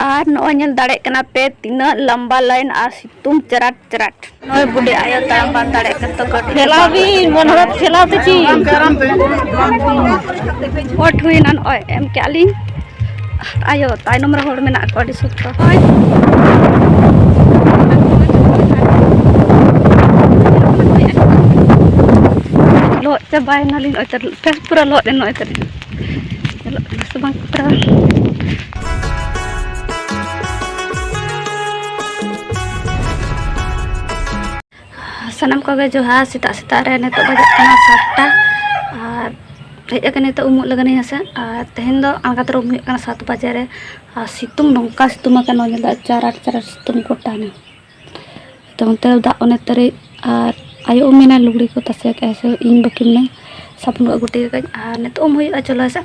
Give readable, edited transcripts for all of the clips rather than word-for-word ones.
और नल दाड़े पे तीना लंबा लाइन और सितुंग चराट चराट नय बुढ़ी आयो ताम बान दाड़े तो ठेला भी मनोरथ ठेला ते ची वोट हुई नन ओय एम क्याली आयो ताइनम रे होड़ मेना को अडी सुतो ओय लो चबाय नालिन ओय तर फेस पूरा लो देन ओय तर सबंग पूरा सनम को जोहार सीता सीता रे ने तो बजा सातटा और हेजने तो उमुक लगने हसे तेहन दो आगात रो उमुक 7 बजे रे सितुंग नौका सितुंग का नोजल चाराट चाराट सितुंग कोटाने तो उनते दा ओने तरे और आयो उमिना लुगड़ी को तसे कैसे इन बकिम ने साबुन गुटी का ने तो उम हुई चलो से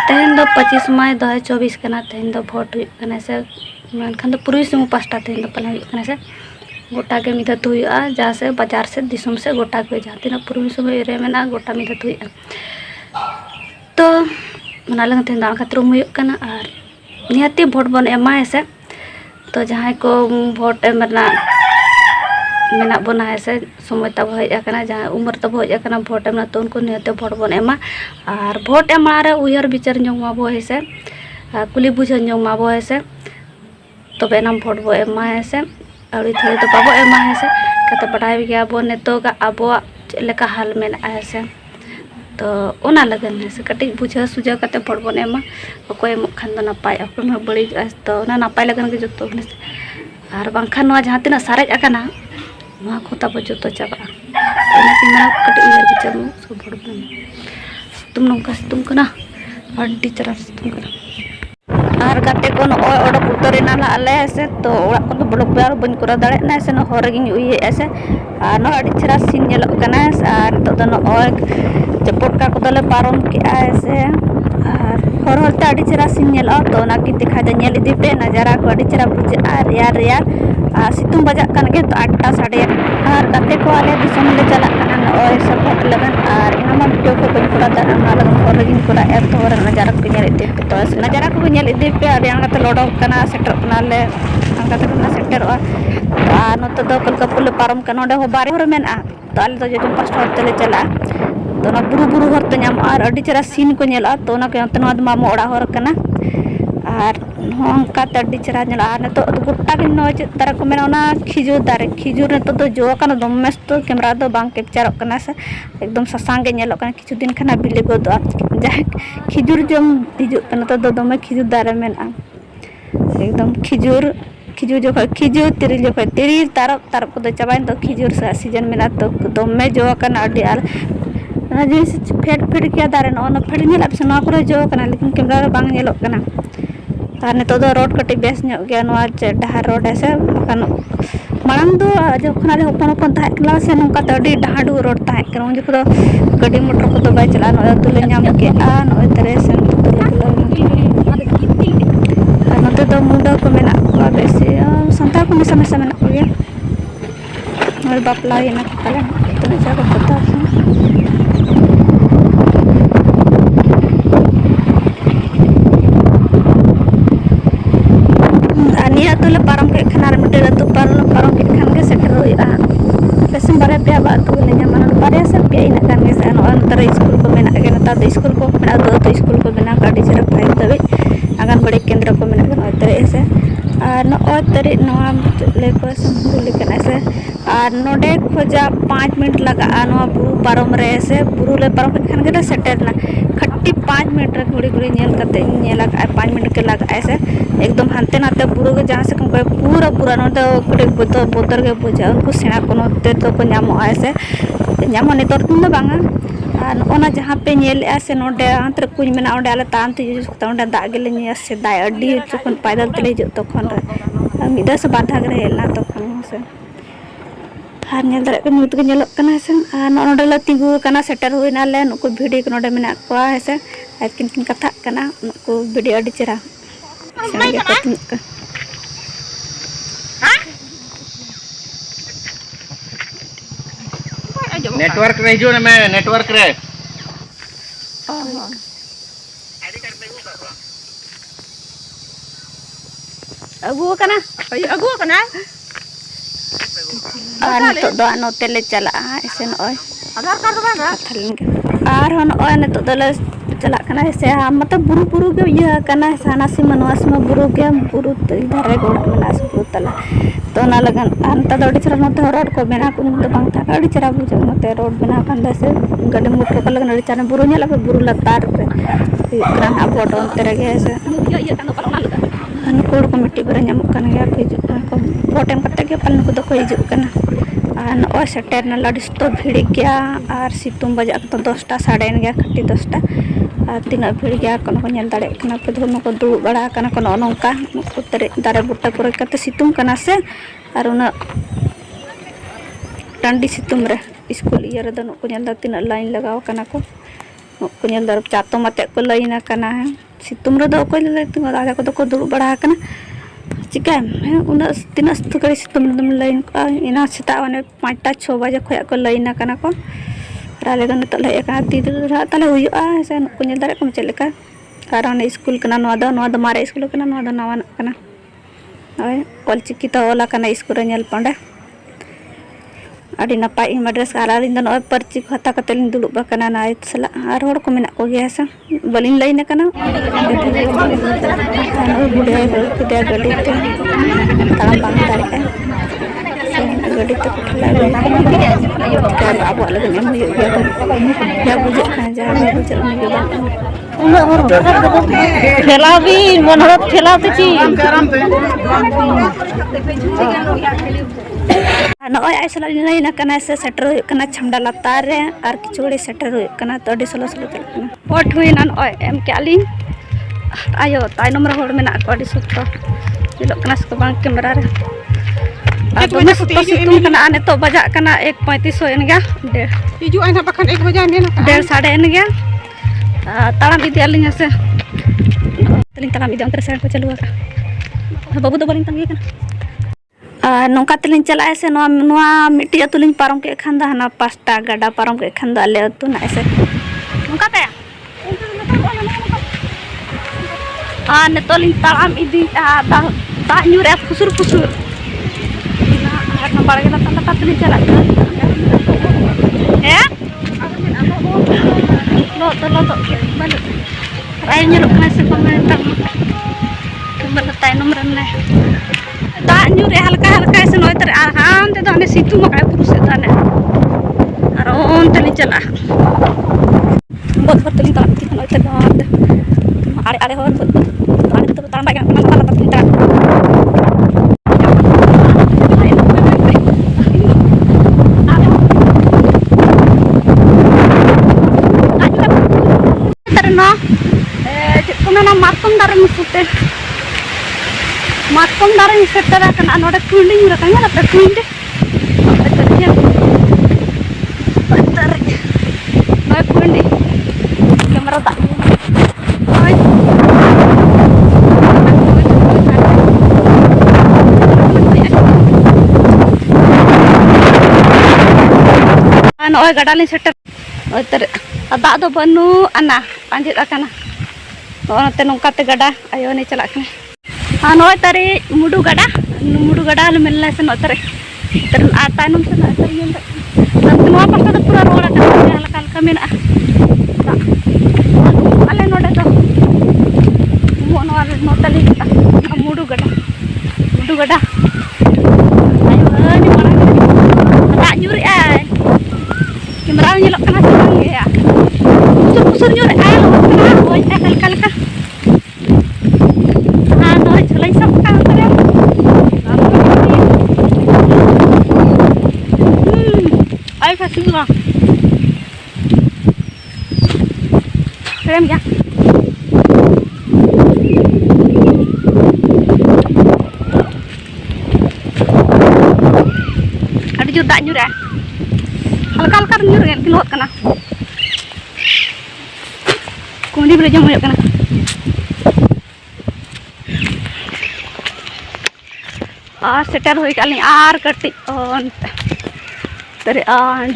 तेहन दो 25 मई 2024 कना तेहन दो वोट हुई कना से मेनखान दो पूरी सुमु पास्टा तेहन दो पले हुई कना से गोटा के मिदत हुआ जहाँ से बाजार से दिसम से गोटा के जहाँ तीन पूर्वी समय रे मेना गोटा मिदत हुआ तो मना लगे तेन दान खातिर हुआ और निहाती भोट बन एमा से तो जहाँ को भोट एमना मेना बना से समय तब हजना जहाँ उम्र तब हजना भोट एमना तो उनको निहाते भोट बन एमा और भोट एमा रे उयर विचार जोंगमाबो से कुली बुझन जोंगमाबो से तबे नाम भोट बो एमा से अड़ी थोड़ी तो बाबो एमा से कते बढ़ाई गया बो नेतो का अब चलेका हाल में से तो ओना लगन से कटी बुझा सुझा कते भोट बन एमा अकोय खान दो नपाय अकोय में बड़ी तो ना नपाय लगन के जो और बांखान जहाँ तीना सारेज आकना नोआ को तब जो चाबा कटी उयर विचार सब भोट बन तुम नौका तुम कना अड्डी चरा तुम कना और गाते को ओडक उतरेना आले से तो ओड़ा को ब्लॉक पे बन करा दाड़े ना से हरगिन उये ऐसे और नो अड़ी छरा सीन नेलो कना और तो नो चपोटका को दले पारम के ऐसे और हर हरते अड़ी छरा सीन नेलो तो ना की दिखा द नेल इदी पे नजारा को अड़ी छरा बुझे रियार रियार सितुंग बजा कन के तो 8टा साढ़े और गाते को आले दिसम ले चला कना ओय सपोर्ट लगन और इनामा वीडियो को बन करा दा ना लगन हरगिन करा एर तो नजारा को नेल इदी पे तो नजारा को नेल इदी पे आंगाते लोडो कना सेटर कना ले आंगाते कना सेटर और नोतो दो कलकपुल पारम कना ओडे हो बारे हर मेना तो आले तो जो पास्ट हर तले चला तो ना बुरु बुरु हर ते नाम और अडी चरा सीन को नेला तो ना के अंतनो आदमा मोड़ा हर कना और होंका तड़ी चरा नेला ने तो गोटा के नो तारा को मेना ना खिजूर दारे खिजूर ने तो जो कना दममेस तो कैमरा दो बांग कैप्चर कना से एकदम ससांग के नेलो कना किछु दिन खाना बिले गोदो जहाँ खिजूर जम हिजु कना तो दमे खिजूर दारे मेना एकदम खिजूर खिजूर जो खिजूर तिरिल जो तिरिल तारप तारप को चाबाइन तो खिजूर से सीजन मेना तो दमे जो कना अडी आर जिस फेट फेट किया दारे ना फेट नेल अब से को जो कना लेकिन कैमरा रे बांग नेलो कना और ने तो रोड कटी बेस गया डहार रोड ऐसे मांग दो जो खाना हपन हपन तहला से नौका अड़ी डहाडू रोड तहन उन जो गाड़ी मोटर को बै चला तुले नाम के नए तरे से नोते तो मुंडा को मेना को बेसी संताल को मेसा मेसा मेना को और बापला ना पाले तो जा को पता निया तो ले पारम के खाना रे मिटे तो पारम के खान के सेटर होया बेसम बारे पे बात तो ले मन बारे से पे इन खान के से अंतर स्कूल को मेना के नता तो स्कूल को मेना तो स्कूल को मेना काडी जरा फाइल तबे आंगनबाड़ी केंद्र को मेना के तरे से और नो तरे नोआ ले को संबुली कना से और नोडे खोजा 5 मिनट लगा नो बुरु पारम रे से बुरु ले पारम के खान के सेटर ना खट्टी 5 मिनट रे घुड़ी घुड़ी नेल करते नेला 5 मिनट के लगा ऐसे एकदम हानते नाते बुरु के जहाँ से पूरा पूरा नोते कटे बोतर के बुझा उनको सेना को नोते तो को नामो ऐसे नामो नेतर तुम दो बांगा और ओना जहाँ पे नेल ऐसे नोडे अंतर कुछ मेना ओडे आले तांत यूज करता ओडे दाग गेले ने से दाय अड्डी जखन पैदल तले जो तखन रे मिदा से बाधा के हेलना तखन से हार नेल दरे के नुत के नेलो कना से नोडे ल तिगु कना सेटर होइना ले नुको भिडियो के नोडे मेना को ऐसे किन किन कथा कना नुको भिडियो अड्डी चरा संगे कतन का नेटवर्क रे जो मैं नेटवर्क रे अगुआ कना अगुआ कना और नितो दो नोते ले चला ऐसे नय आधार कार्ड बागा और हन ओय नितो दले चला कना ऐसे मतलब बुरु बुरु के ये कना सानासी मनवास में बुरु के बुरु धारे गोड़ा मनास बुरु तला तो ना लगन अंत दौड़ी चरा नते रोड को बेना को तो बांग था अड़ी चरा बुझो नते रोड बेना कंदा से गड्डी मोटर को लगन अड़ी चरा बुरु नेला पे बुरु लतार पे ग्राम अबोट अंते रगे से ये कनो पलना लगा अन कोड कमिटी पर ᱧᱟᱢᱚᱜ ᱠᱟᱱ ᱜᱮᱭᱟ ᱠᱤ को वोटेम करते के पालन को कोई हिजुग कना आन ओ सेटर न लडिस तो भिड़ गया और सितुम बजा तो 10टा साढ़े गया खट्टी 10टा और तीना भिड़ गया कोनो को नेल दाड़े कना पे धोनो को दु बड़ा कना कोनो नोंका उतरे दारे बुट्टा पुरे कते सितुम कना से और उना टंडी सितुम रे स्कूल ईयर दनो को नेल दा तीना लाइन लगाव कना को नेल दर चातो मते को लाइन कना है सितुम रे दो को ले तुम दादा को को दुड़ बड़ा कना चिका उना तीना गड़ी सितुम दम लाइन को इना सेता माने 5टा 6 बजे खोया को लाइन कना को राले गन तले एक ती तले हुआ से को नेल दारे को चलेका कारण स्कूल कना नवा दो मारे स्कूल कना नवा दो नवा कना ओय ऑलचिकी तो ओला कना स्कूल नेल पंडे अड़ी नपाई मड्रेस आरालिन दन ओय पर्ची खाता कतेलिन दुलुब बकना नाय सला आर होड़ को मेना को गया सा बलिन लाइन कना बुढ़े कुदे गड्डी ते ताम बांग दारे गड्डी ते कुठला अब अलग नेम या बुझे जा बुझे ठेला भी मनहरत ठेला ते ची नय आइसला लाइन कना से सेटर कना छमडा लतार रे और किचुड़ी सेटर कना तो अडी सलो सलो चल कना वोट हुइना नय एम के आलिन आयो ताइनम रे होड़ मेना को अडी सुतो दिलो कना से बांग कैमरा रे तो मैं सुतो सितुम कना आने तो बजा कना 1:35 होन गया हिजु आइना बखन 1 बजे ने 1:30 साढ़े एन गया ताड़ाम इदी आलिन से तलिन ताड़ाम इदी अंतर से चलुआ बाबू तो बलिन तंगी कना नौका तलिन चला ऐसे मिट्टी अतुलिन पारम के खान हना 5टा गाडा पारम के खान आले अतु ना ऐसे नौका पे नेतोलिन ताड़ाम इदी दा न्यूरे फुसुर फुसुर ना बाड़गे ना तंदा तलिन चला है लो तो बल राय न्यूरो कना से कमेंट बल ताइनम रन दा न्यूरे हल्का हल्का ऐसे नय तर आराम ते दाने सितु मकाय पुरुष दाने और ओन तली चला बहुत भर तली ताती नय तर गात आड़े आड़े होर आड़े तो ताम बागा ना ताला तली ता तरना ना मातम दारे मुसुते मातम दारे सेटर कना नोडे कुंडी रकंगा ना कुंडी अतरिया अतर ना कुंडी कैमरा ता ओय ana oy gadalin setter oter ada do banu ana panjit akana ओनते नौकाते गड़ा आयो ने चला कने हाँ नोय तरे मुडू गड़ा ले मिलना से नोतरे तर तायनम से ना तर ये नवा पास्ता तो पूरा रोड का हल्का हल्का मेना अले नोडे तो मोनो वाले नोतली मुडू गड़ा आयो नि मोना दा nyuri ai camera nyelok kana sang ya pusur nyuri ai lo kana oy hल्का हल्का Semua keren ya ada juta nyur ya hal-hal nyur kan kilot kana kundi boleh jam kana setter hoy kali ar kati on तरे and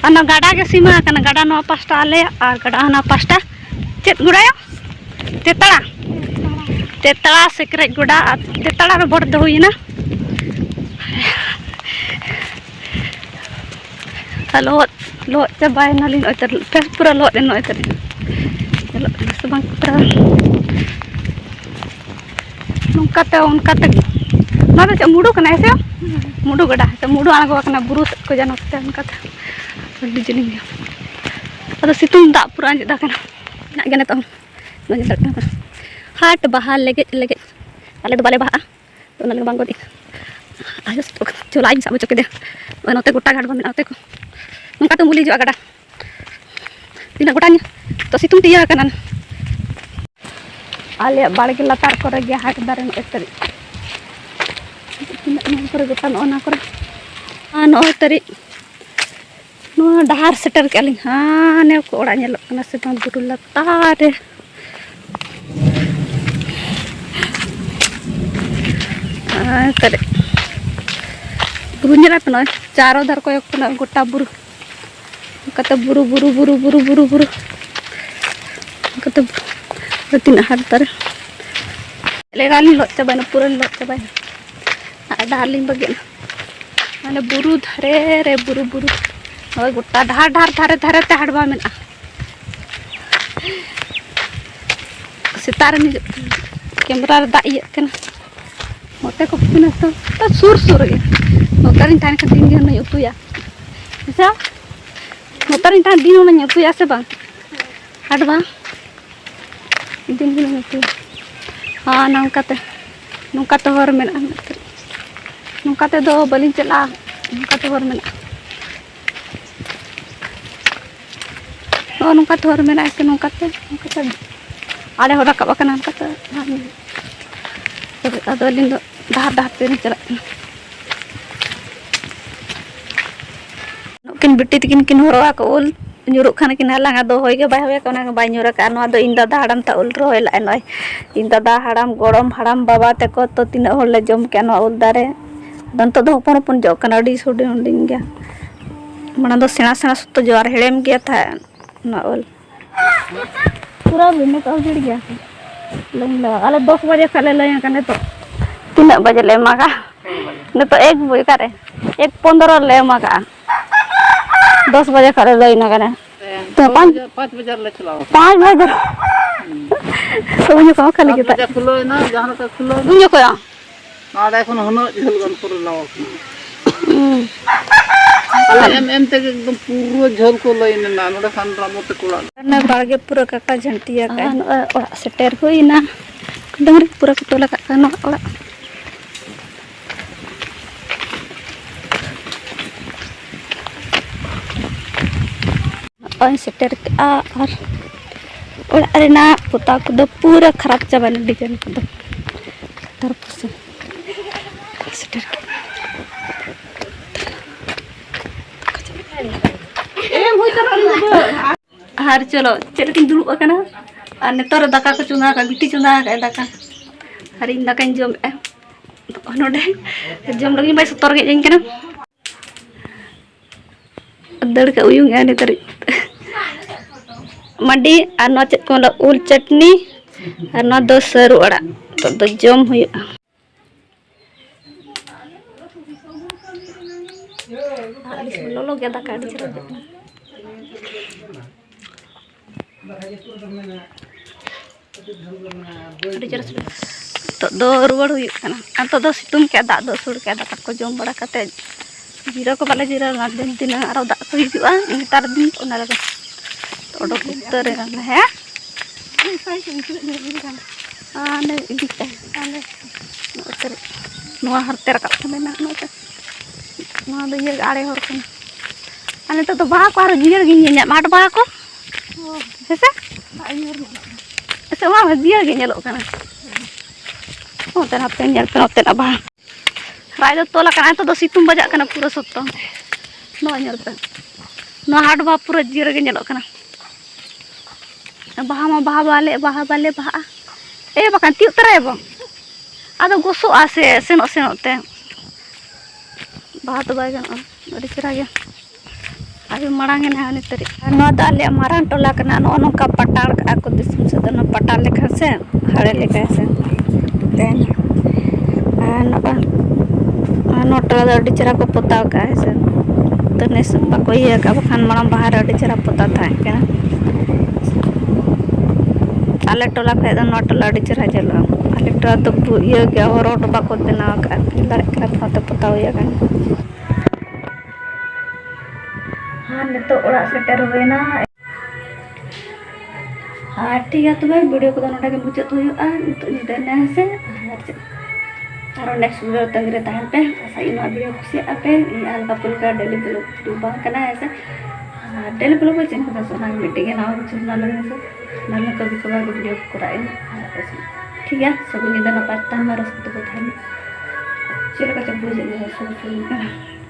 अना गाड़ा के सीमा कना गाड़ा no pasta आले और गाड़ा ना पास्टा चेत गुड़ायो तेतड़ा तेतड़ा सेक्रेट गोड़ा तेतड़ा रे बड़ दो हुईना लो लो चाबाय नाली नोतर फेस पूरा लो रे नोतर लो सबang पूरा नुकाते उनकाते ना तो मुडू कना ऐसे मुडू गड़ा से मुडू आगो कना बुरु को जानते उनकाते अड्डी जलिंग अद सितुंग दा पूरा अंजदा कना ना गने तो नजर कना हाट बहा लेगे लेगे आले तो बाले बहा तो नाले बांगो दी आयो तो चलाई सब चके दे नोते गोटा घाट बा मेनाते को नुका तो मुली जो गड़ा तीना गोटानी तो सितुंग तिया कना आले बाड़गे लातार करे गया हाट दारे नो तरी तीना करे गोटा नो करे नो तरी नो डहार सेटर के अली हाँ ने को ओड़ा नेलो कना से बा बुरु लातार करे बुरु नेला पे नो चारो दर को एक गोटा बुरु कते बुरु बुरु बुरु बुरु बुरु बुरु कते तीन हाथ तारे लेगाली लो चाबाय ना पूरा लो चाबाय ना डार्लिंग बगे माने बुरु धरे रे बुरु बुरु और गोटा ढार ढार धारे धारे ते हाडबा मेना सितार नि कैमरा रे दा इय कना मोटे को पिना तो सुर सुर गे नोतारिन तान का दिन गे न उतुया ऐसा नोतारिन तान दिन न उतुया से बा हाडबा दिन दिन में हाँ नौकाते हर में नौकाते दो बलिन चला नौकाते हर में नौकाते हर में ऐसे नौकाते आड़े हो रखा बकना नौकाते अदो अलिन दो धार धार ते चला किन बिट्टी तकिन किन हरवा को उल nyuruh kana kina lang ado hoy ke bay kona bay nyuruh kan ado inda hadam ta ul roy la noy inda da hadam gorom hadam baba te ko to tina hol le jom ke no ul dare don to do pon pon jo kana di sudi unding gya mana do sena sena sutto jor helem gya tha na ul pura bine ka jid gya lang la ale 10 baje khale lay kan to tina baje le maga ne to 1 boy kare 1:15 le maga 10 बजे खड़े रही ना करें तो 5 बजे ले चलाओ 5 बजे तो मुझे कहाँ खाली कितना 5 बजे खुलो ना जहाँ का खुलो मुझे कोया ना डाय कौन होना झल गन पूरा लाओ एम तक एकदम पूरा झल को ले ना नोडे खान रामो ते कोला ना बागे पूरा काका झंटिया का ओड़ा सेटर हुई ना डंगरी पूरा कटोला का ना ओड़ा और सेटर और ओड़ा रेना पुता को दो पूरा खराब चाबाने डिजाइन को दो तरफ से सेटर हार चलो चल किन दुलु अकना आ नेतर दाका को चुंगा का बिटी चुंगा का दाका हरिन दाका जम ए नोडे जम लगी बाय सतर गे जइन कना दड़ का उयुंग ए नेतर मडी आ न चेत को उल चटनी आ न दो सरू अड़ा तो दो जम हुआ लोलो के दाका डी तो दो रुवड़ हुआ तो दो सितुंग के दा दो सुड़ के दाका को जम बड़ा कते जीरा को बाले जीरा ना दिन दिन आरो दा को हिजुआ नेतार दिन ओना लगा ओडो कुतर है आने इदिते आने उतर नोआ हरते रका ना नोते नोआ दो ये आड़े हर कन आने तो बा को आरो जीर गिन nya माट बा को हेसे ऐसे वा जीर गिन ᱧᱮᱞᱚᱜ kana ओते ना पे ᱧᱮᱞ पे ओते ना बा राय दो तोला kana तो दो सितुम बजा kana पूरा सत्तो नोआ ᱧᱮᱞ पे नोआ हाट बा पूरा जीर गिन ᱧᱮᱞᱚᱜ kana बाहा मा बाहा बाले बाहा ए बकान ती उतराय बो आदो गोसो आसे सेनो सेनोते बाहा तो बाय गन अड़ी चरा गया अभी मड़ांगे ना नितरी नो दाले मारान टोला कना नो नो का पटाड़ का को दिसम से दनो पटाड़ लेखा से हाड़े लेखा से टोला दो चेहरा को पोताव का है से तो नेस बाको ये का बखान मालूम बाहर अड़ी चेहरा पोता था क्या आले टोला पे दो नोट अड़ी चेहरा चलो आले टोला तो ये क्या और रोड बाको बनाव का लड़क का तो पोताव ये kan हाँ नितो ओड़ा सेटर होएना हाँ ठीक है तो भाई वीडियो को नोटा के मुझे तो नितो निदने से और नेक्स्ट वीडियो तक रे तहन पे ऐसा इन वीडियो खुशी आपे अलका पुलका डेली ब्लॉग डूबा करना ऐसे डेली ब्लॉग में चिंता सोना मीटिंग ना और चुना लगे से ना कभी कभार वीडियो कराए ठीक है सब निदन पाता हमारा सब तो बताएं चलो का बुझे सब